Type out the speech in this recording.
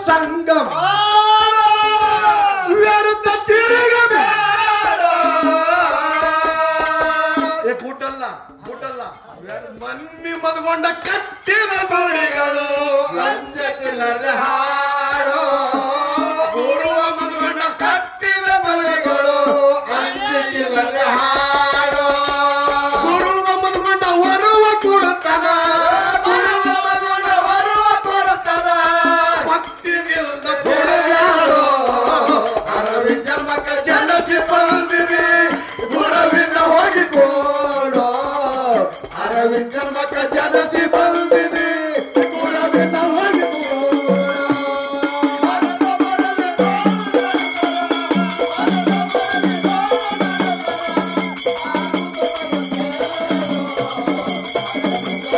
ಸಂಗಮ ವ್ಯರ್ಥ ತಿರುಗಬೇಡ. ಕೂಟಲ್ಲ ಕೂಟಲ್ಲ ಮನ್ನಿ ಮದ್ಕೊಂಡ ಕಟ್ಟಿದ ಬರೆಗಳು ಲಂಚಕ್ಕಿಲ್ಲದೆ ಹಾಡೋ. ಗುರುವ ಮದ್ಕೊಂಡ ಕಟ್ಟಿದ ಬರೆಗಳು ಲಂಚಕ್ಕಿಲ್ಲದೆ ಹಾಡೋ. ಗುರುವ ಮದ್ಕೊಂಡ ಹೊರುವ ಕೊಡುತ್ತದ, ಅರವಿಂದ ಮಕ್ಕ ಜನಸಿ ಬಂದ